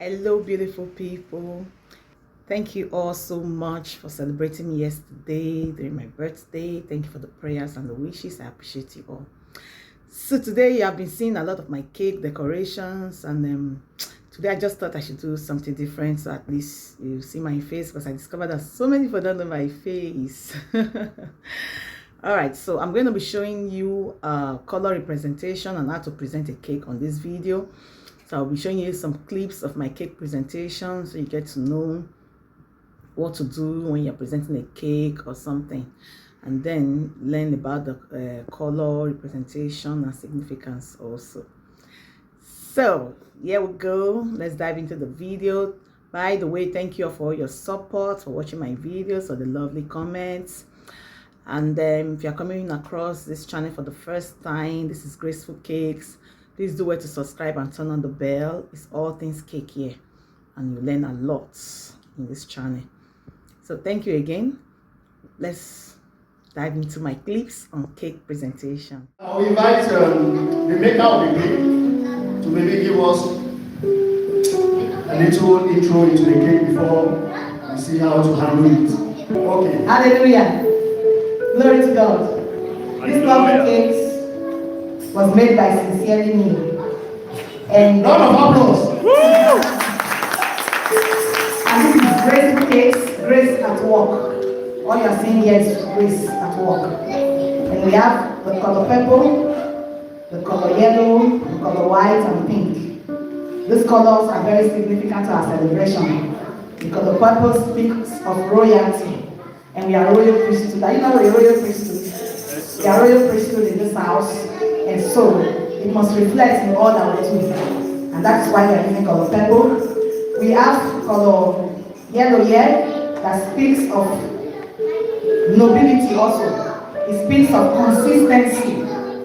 Hello, beautiful people. Thank you all so much for celebrating me yesterday during my birthday. Thank you for the prayers and the wishes. I appreciate you all. So today you have been seeing a lot of my cake decorations, and today I just thought I should do something different so at least you see my face, because I discovered that so many people don't know my face. All right, so I'm going to be showing you color representation and how to present a cake on this video. So I'll be showing you some clips of my cake presentation so you get to know what to do when you're presenting a cake or something, and then learn about the color representation and significance also. So here we go. Let's dive into the video. By the way, thank you all for your support, for watching my videos, or the lovely comments. And if you're coming across this channel for the first time, this is Graceful Cakes. Please do well to subscribe and turn on the bell. It's all things cake here, and you learn a lot in this channel. So thank you again. Let's dive into my clips on cake presentation. I'll invite the maker of the cake to maybe give us a little intro into the cake before we see how to handle it. Okay. Hallelujah. Glory to God. This lovely cake was made by Sincerely Me. And round of applause. And this is Graceful Cakes, Grace at Work. All you're seeing here is Grace at Work. And we have the color purple, the color yellow, the color white, and pink. These colors are very significant to our celebration because the purple speaks of royalty. And we are royal priesthood. Are you know a royal priesthood? We are royal priesthood in this house. And so it must reflect in all that we do. And that's why we are using color purple. We have color yellow here that speaks of nobility also. It speaks of consistency.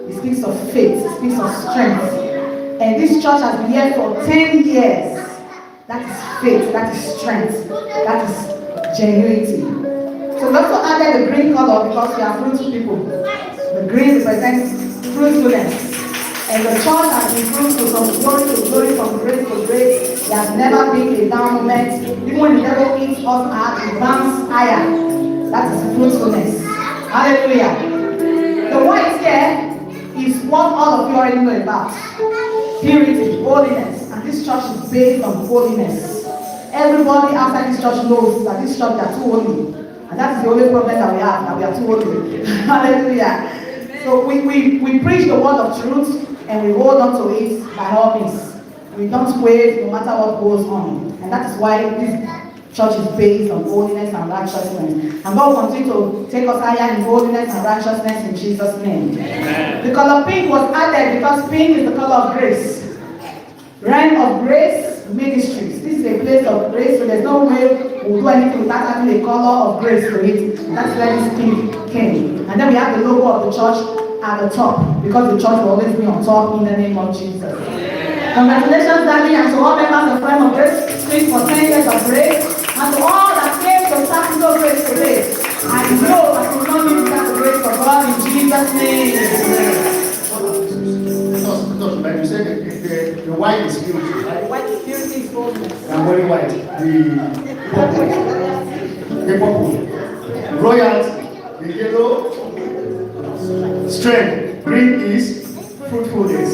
It speaks of faith. It speaks of strength. And this church has been here for 10 years. That is faith. That is strength. That is genuinity. So we also added the green color because we are fruitful people. The green represents fruitfulness. And the church has been fruitful from glory to glory, from grace to grace. There has never been a down moment. Even when the devil eats us out, it bounces higher. That is fruitfulness. Hallelujah. The white here is what all of you already know about. Purity, holiness. And this church is based on holiness. Everybody outside this church knows that this church is too holy. And that's the only problem that we have, that we are too holy. Hallelujah. So we preach the word of truth and we hold on to it by all means. We don't wait no matter what goes on. And that is why this church is based on holiness and righteousness. And God will continue to take us higher in holiness and righteousness in Jesus' name. Amen. The color pink was added because pink is the color of grace. Realm of Grace Ministries. This is a place of grace, so there's no way we'll do anything without having a color of grace to it. That's where this pink came. And then we have the logo of the church at the top, because the church will always be on top in the name of Jesus. Congratulations, Daddy, and to all members of Realm of Grace Street for 10 years of grace, and to all that came to practical grace today. I know that we will not need that grace for God in Jesus' name. Like you said, the white is purity, right? White purity is holiness. I'm very white. The purple. Royalty. The yellow. Strength. Green is fruitfulness.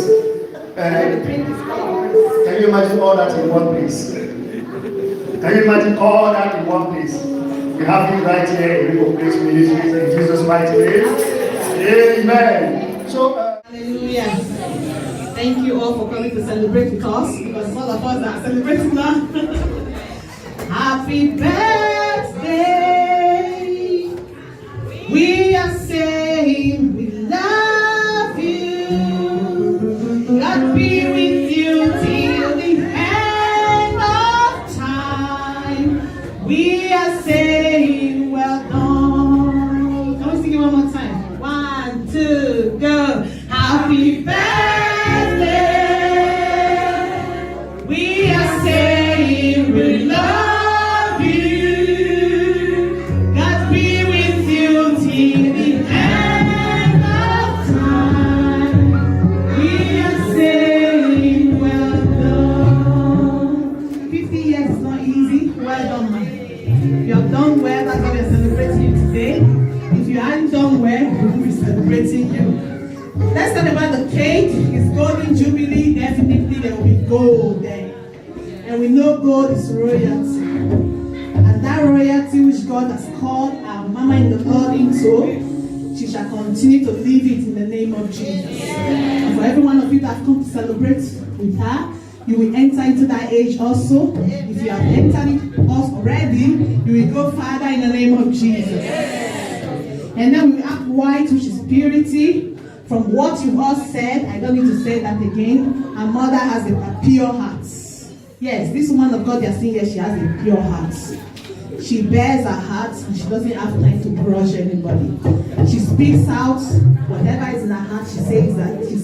Can you imagine all that in one place? Can you imagine all that in one place? We have it right here in River Place Ministries in Jesus' mighty name. Amen. So, hallelujah. Thank you all for coming to celebrate with us, because all of us are celebrating now. Happy birthday! We are saying we love you. God be with you till the end of time. We are saying well done. Can we sing it one more time? 1, 2, go. Happy birthday! We love you. God be with you till the end of time. We are saying know gold is royalty. And that royalty which God has called our Mama in the Lord into, she shall continue to live it in the name of Jesus. And for every one of you that have come to celebrate with her, you will enter into that age also. If you have entered it already, you will go farther in the name of Jesus. And then we have white, which is purity. From what you all said, I don't need to say that again. Our mother has a pure heart. Yes, this woman of God you are seeing here, she has a pure heart. She bears her heart and she doesn't have time to grudge anybody. She speaks out whatever is in her heart. She says it out. She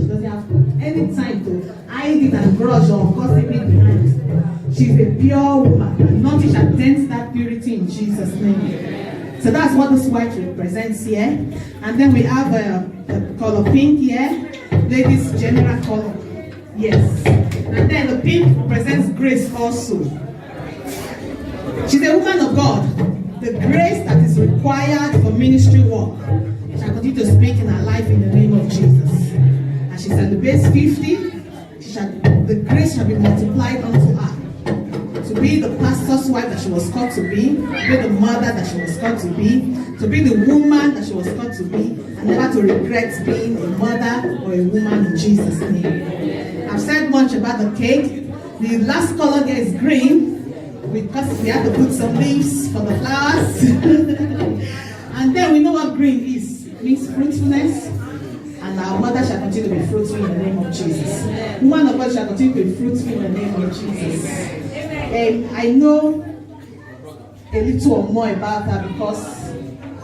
doesn't have any time to hide it and grudge or gossip it behind. She's a pure woman. Nothing shall dent that purity in Jesus' name. So that's what this white represents here. And then we have the color pink here. Ladies' general color. Yes. And then the pink represents grace also. She's a woman of God. The grace that is required for ministry work shall continue to speak in her life in the name of Jesus. And she celebrates 50. The grace shall be multiplied unto her. To be the pastor's wife that she was called to be the mother that she was called to be the woman that she was called to be, and never to regret being a mother or a woman in Jesus' name. I've said much about the cake. The last color there is green, because we have to put some leaves for the flowers. And then we know what green is. It means fruitfulness. And our mother shall continue to be fruitful in the name of Jesus. Woman of God shall continue to be fruitful in the name of Jesus. And I know a little or more about her because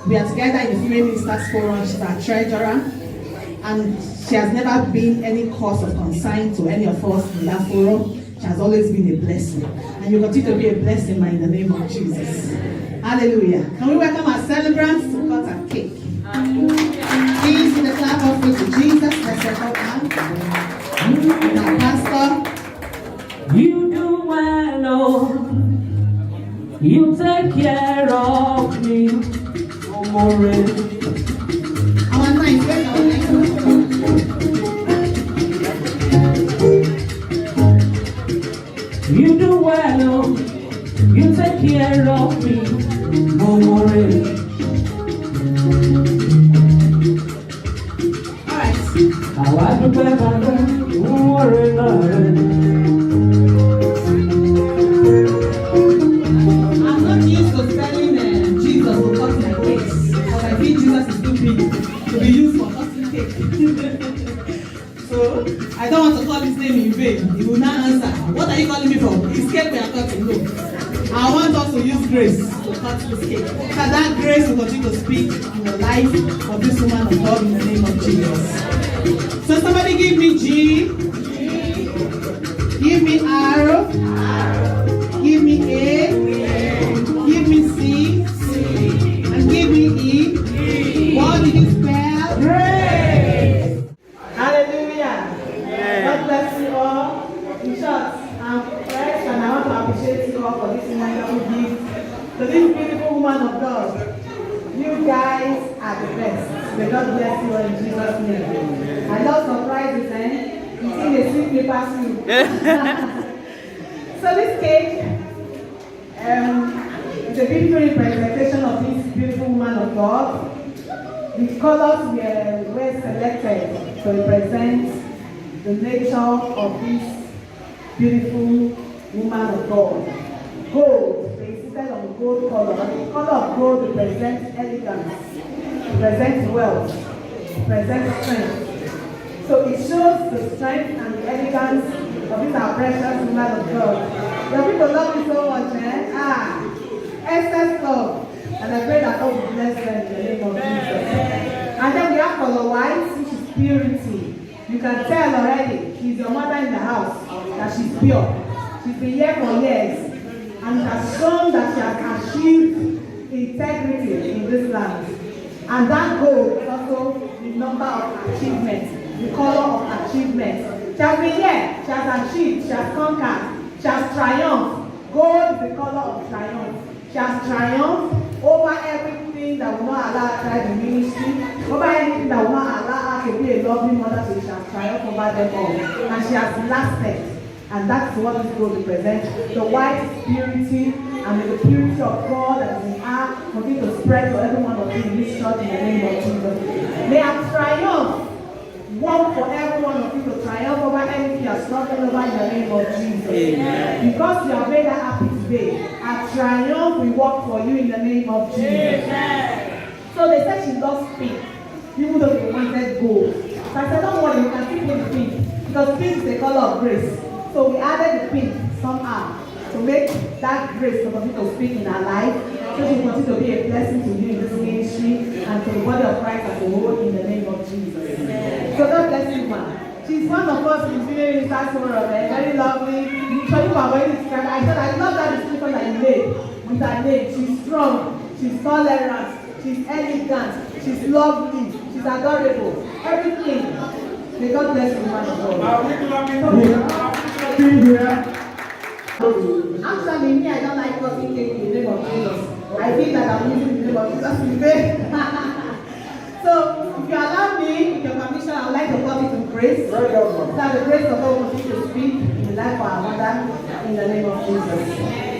we are together in the Female Ministers Forum. She's our treasurer. And she has never been any cause of concern to any of us in that forum. She has always been a blessing. And you continue to be a blessing in the name of Jesus. Hallelujah. Can we welcome our celebrants to cut our cake? Please in the clap offering to Jesus. Let's welcome her. Our pastor. You do well, Lord. You take care of me. No more rain. Our night, our night. You do well, Lord. You take care of me. No more rain. All right. I like to play my game. No worry, I'm not used to selling Jesus to cut my cakes, but I think Jesus is too big to be used for cutting cake. So I don't want to call his name in vain. He will not answer. What are you calling me from? It's cake we are cutting. No. I want us to use grace to cut this cake. So that grace will continue to speak in the life of this woman of God in the name of Jesus. So somebody give me G. Give me R. Give me A. Give me C. And give me E. What did you spell? Grace. Hallelujah. God bless you all. In short, I'm fresh and I want to appreciate you all for this wonderful gift to this beautiful woman of God. You guys are the best. May God bless you all in Jesus' name. I love surprises, You see the sweet paper soup. So this cake is a beautiful representation of this beautiful woman of God. The colors were selected to represent the nature of this beautiful woman of God. Gold, they insisted on the gold color. The color of gold represents elegance, represents wealth, represents strength. So it shows the strength and the elegance of this our precious woman of God. Your people love you so much, excess love. And I pray that God will bless them in the name of Jesus. And then we have color white, which is purity. You can tell already, she's your mother in the house, that she's pure. She's been here for years. And it has shown that she has achieved integrity in this land. And that gold is also the number of achievements, the color of achievement. She has been here, she has achieved, she has conquered, she has triumphed. Gold is the color of triumph. She has triumphed over everything that will not allow her to try the ministry, over anything that will not allow her to be a loving mother, so she has triumphed over them all. And she has lasted. And that's what this gold represents. The white is purity, and may the purity of God that we have continue to spread to every one of you in this church in the name of Jesus. May our triumph work for every one of you to triumph over anything you are struggling over in the name of Jesus. Amen. Because you have made that happy today, our triumph will work for you in the name of Jesus. Amen. So they said she lost pink, even though they wanted gold. So I said, don't worry, you can still put the pink, because pink is the color of grace. So we added the pink somehow to make that grace to continue to speak in our life, so she will continue to be a blessing to you in this ministry and to the body of Christ as a whole in the name of Jesus. Amen. So God bless you, man. She's one of us in the ministry, very lovely. Literally, we are very described. I said, I love that description that you made with her name. She's strong, she's tolerant, she's elegant, she's lovely, she's adorable, everything. May God bless you, man of God. Actually, me, I don't like talking cake in the name of Jesus. I think that I'm using the name of Jesus today. So, if you allow me, with your permission, I would like to call it in grace. That the grace of God will continue to speak in the life of our mother in the name of Jesus.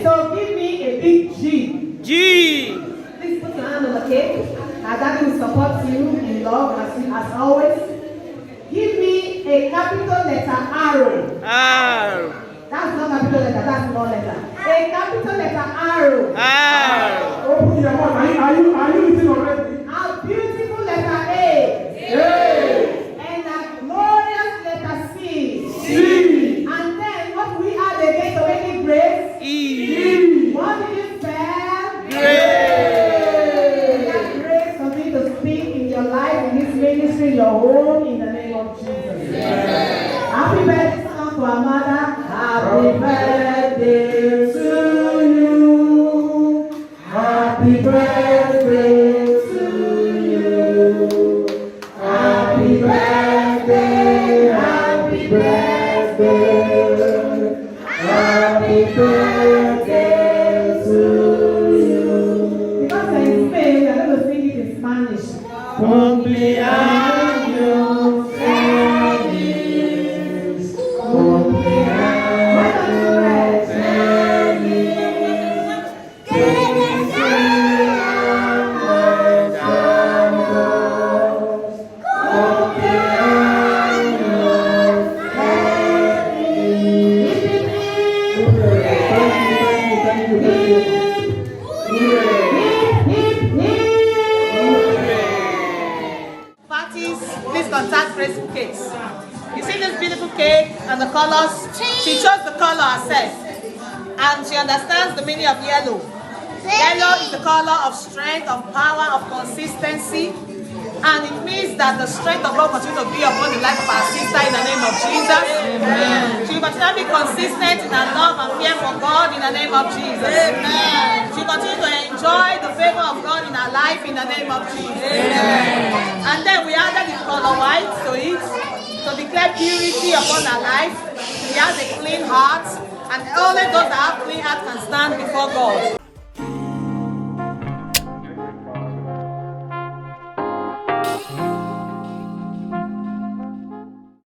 So, give me a big G. G. Please put your hand on the cake. Our daddy will support you in love as always. Give me a capital letter R. R. That's not capital letter, that's small letter. A capital letter R. R. Open your mouth. Are you eating already? A beautiful letter A. A. And a glorious letter C. C. And then what we add again to make it grace? E. What did you spell? Grace. That grace continue to speak in your life, in this ministry, your home, in the name of Jesus. Yeah. Happy birthday to our mother. Happy birthday to you. Happy birthday to you. Happy birthday. Happy birthday. Happy birthday to you. Because I'm in Spain, I'm going to sing it in Spanish. Cumpleaños feliz. Cumpleaños feliz. Que deseamos tantos. Cumpleaños Parties, please contact Grace Cakes. You see this beautiful cake and the colors? She chose the color herself. And she understands the meaning of yellow. Yellow is the color of strength, of power, of consistency. And it means that the strength of God continue to be upon the life of our sister in the name of Jesus. Amen. She will continue to be consistent in her love and fear for God in the name of Jesus. Amen. She will continue to enjoy the favor of God in her life in the name of Jesus. Amen. And then we added the color white to it to declare purity upon her life. She has a clean heart, and only those that have clean heart can stand before God.